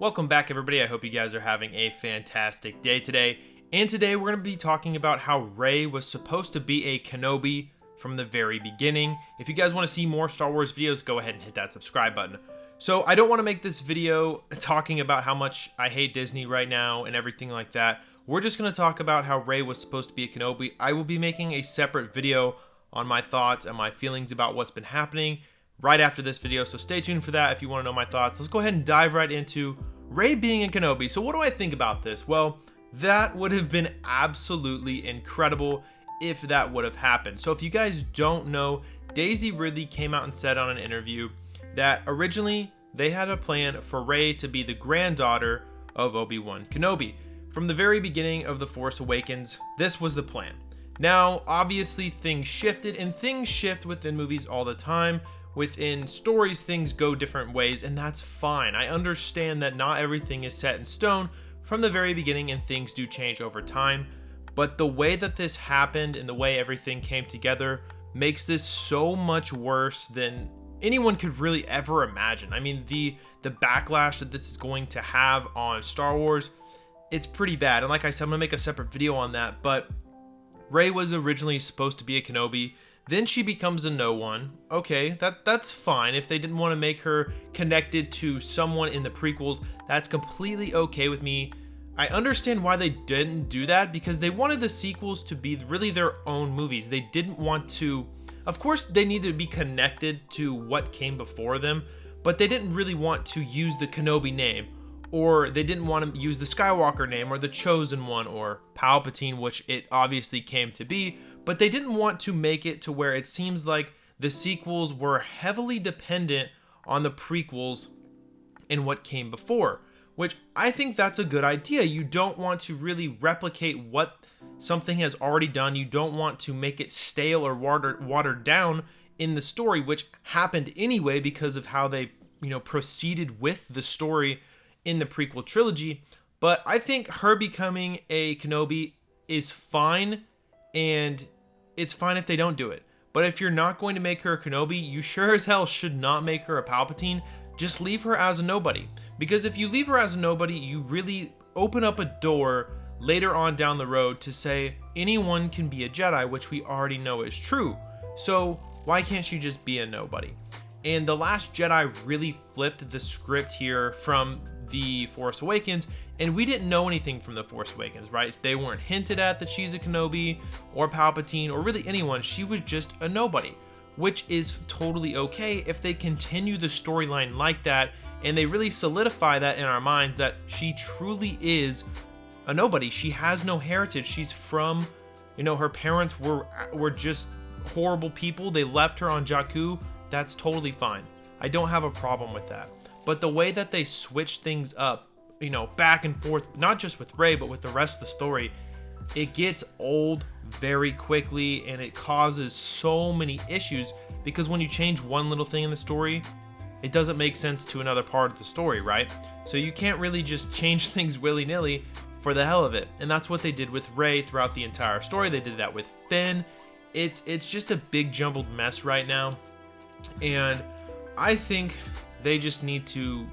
Welcome back, everybody. I hope you guys are having a fantastic day today. And today we're going to be talking about how Rey was supposed to be a Kenobi from the very beginning. If you guys want to see more Star Wars videos, go ahead and hit that subscribe button. So I don't want to make this video talking about how much I hate Disney right now and everything like that. We're just going to talk about how Rey was supposed to be a Kenobi. I will be making a separate video on my thoughts and my feelings about what's been happening right after this video, so stay tuned for that if you want to know my thoughts. Let's go ahead and dive right into Rey being a Kenobi. So what do I think about this? Well, that would have been absolutely incredible if that would have happened. So if you guys don't know, Daisy Ridley came out and said on an interview that originally they had a plan for Rey to be the granddaughter of Obi-Wan Kenobi. From the very beginning of The Force Awakens, this was the plan. Now, obviously things shifted, and things shift within movies all the time. Within stories, things go different ways, and that's fine. I understand that not everything is set in stone from the very beginning, and things do change over time. But the way that this happened and the way everything came together makes this so much worse than anyone could really ever imagine. I mean, the backlash that this is going to have on Star Wars, it's pretty bad. And like I said, I'm gonna make a separate video on that. But Rey was originally supposed to be a Kenobi. Then she becomes a no one. Okay, that's fine. If they didn't want to make her connected to someone in the prequels, that's completely okay with me. I understand why they didn't do that, because they wanted the sequels to be really their own movies. They didn't want to, of course they needed to be connected to what came before them, but they didn't really want to use the Kenobi name, or they didn't want to use the Skywalker name, or the Chosen One, or Palpatine, which it obviously came to be. But they didn't want to make it to where it seems like the sequels were heavily dependent on the prequels and what came before, which I think that's a good idea. You don't want to really replicate what something has already done. You don't want to make it stale or watered down in the story, which happened anyway because of how they, proceeded with the story in the prequel trilogy. But I think her becoming a Kenobi is fine, and it's fine if they don't do it. But if you're not going to make her a Kenobi, you sure as hell should not make her a Palpatine. Just leave her as a nobody. Because if you leave her as a nobody, you really open up a door later on down the road to say anyone can be a Jedi, which we already know is true. So why can't she just be a nobody? And The Last Jedi really flipped the script here from The Force Awakens, and we didn't know anything from The Force Awakens, right? They weren't hinted at that she's a Kenobi or Palpatine or really anyone. She was just a nobody, which is totally okay if they continue the storyline like that and they really solidify that in our minds that she truly is a nobody. She has no heritage. She's from, her parents were just horrible people. They left her on Jakku. That's totally fine. I don't have a problem with that. But the way that they switch things up, back and forth, not just with Rey, but with the rest of the story, it gets old very quickly, and it causes so many issues, because when you change one little thing in the story, it doesn't make sense to another part of the story, right? So you can't really just change things willy-nilly for the hell of it. And that's what they did with Rey throughout the entire story. They did that with Finn. It's just a big jumbled mess right now. And I think they just need to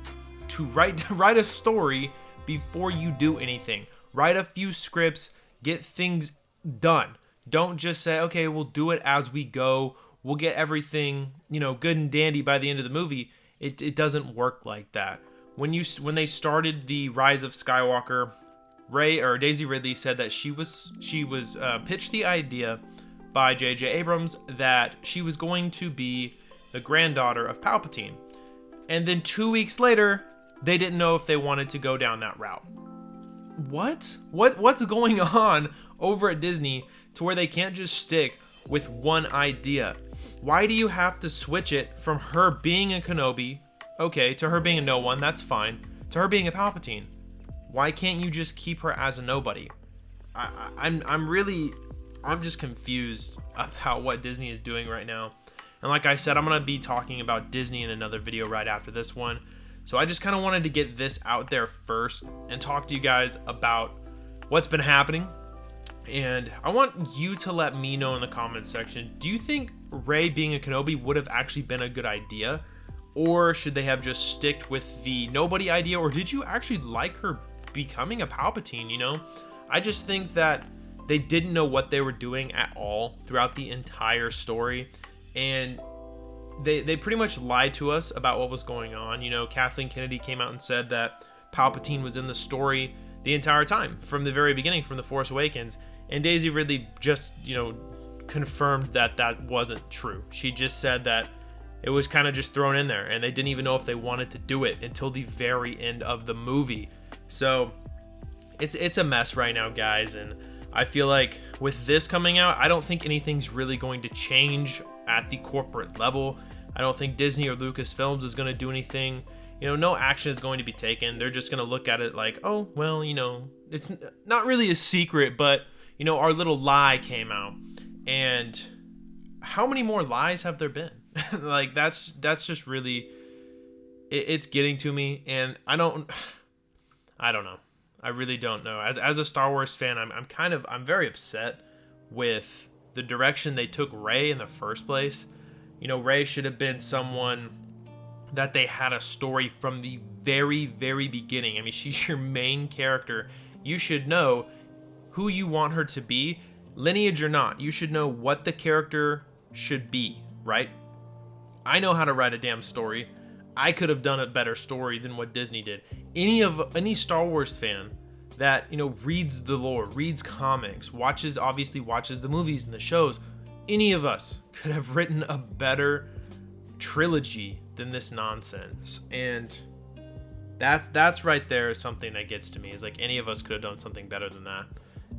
write a story before you do anything. Write a few scripts, get things done. Don't just say, okay, we'll do it as we go. We'll get everything, good and dandy by the end of the movie. It doesn't work like that. When they started the Rise of Skywalker, Daisy Ridley said that she was pitched the idea by J.J. Abrams that she was going to be the granddaughter of Palpatine. And then 2 weeks later, they didn't know if they wanted to go down that route. What's going on over at Disney to where they can't just stick with one idea? Why do you have to switch it from her being a Kenobi, okay, to her being a no one, that's fine, to her being a Palpatine? Why can't you just keep her as a nobody? I'm just confused about what Disney is doing right now. And like I said, I'm going to be talking about Disney in another video right after this one. So I just kind of wanted to get this out there first and talk to you guys about what's been happening. And I want you to let me know in the comments section, do you think Rey being a Kenobi would have actually been a good idea? Or should they have just sticked with the nobody idea? Or did you actually like her becoming a Palpatine, you know? I just think that they didn't know what they were doing at all throughout the entire story. And they pretty much lied to us about what was going on. You know, Kathleen Kennedy came out and said that Palpatine was in the story the entire time, from the very beginning, from The Force Awakens. And Daisy Ridley just, you know, confirmed that that wasn't true. She just said that it was kind of just thrown in there, and they didn't even know if they wanted to do it until the very end of the movie. So it's a mess right now, guys, and I feel like with this coming out, I don't think anything's really going to change at the corporate level. I don't think Disney or Lucasfilms is going to do anything. You know, no action is going to be taken. They're just going to look at it like, oh, well, you know, it's not really a secret, but, you know, our little lie came out. And how many more lies have there been? Like, that's just really, it's getting to me, and I don't know. I really don't know. As a Star Wars fan, I'm very upset with the direction they took Rey in the first place. You know, Rey should have been someone that they had a story from the very, very beginning. I mean, she's your main character. You should know who you want her to be, lineage or not. You should know what the character should be, right? I know how to write a damn story. I could have done a better story than what Disney did. Any Star Wars fan that, you know, reads the lore, reads comics, watches the movies and the shows, any of us could have written a better trilogy than this nonsense. And that's right there is something that gets to me. Is like, any of us could have done something better than that.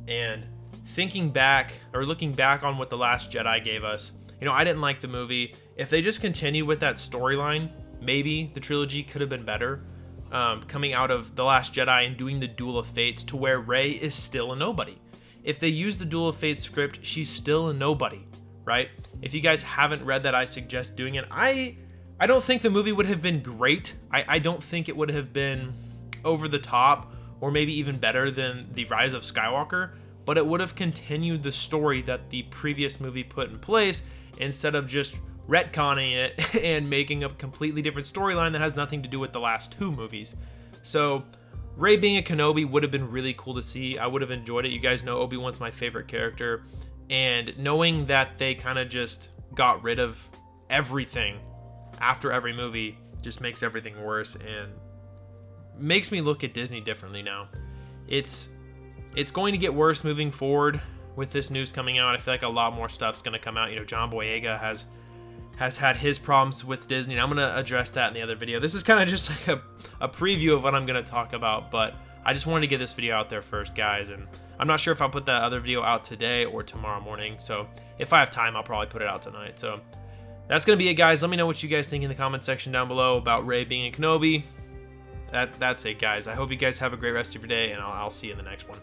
And thinking back, or looking back on what The Last Jedi gave us, you know, I didn't like the movie. If they just continued with that storyline, maybe the trilogy could have been better. Coming out of The Last Jedi and doing the Duel of Fates, to where Rey is still a nobody. If they use the Duel of Fates script, she's still a nobody, right? If you guys haven't read that, I suggest doing it. I don't think the movie would have been great. I don't think it would have been over the top, or maybe even better than The Rise of Skywalker, but it would have continued the story that the previous movie put in place, instead of just retconning it and making a completely different storyline that has nothing to do with the last two movies. So Rey being a Kenobi would have been really cool to see. I would have enjoyed it. You guys know Obi-Wan's my favorite character, and knowing that they kind of just got rid of everything after every movie just makes everything worse, and makes me look at Disney differently now. It's going to get worse moving forward with this news coming out. I feel like a lot more stuff's going to come out. You know, John Boyega has had his problems with Disney, and I'm going to address that in the other video. This is kind of just like a preview of what I'm going to talk about, but I just wanted to get this video out there first, guys, and I'm not sure if I'll put that other video out today or tomorrow morning, so if I have time, I'll probably put it out tonight. So that's going to be it, guys. Let me know what you guys think in the comment section down below about Rey being a Kenobi. That's it, guys. I hope you guys have a great rest of your day, and I'll see you in the next one.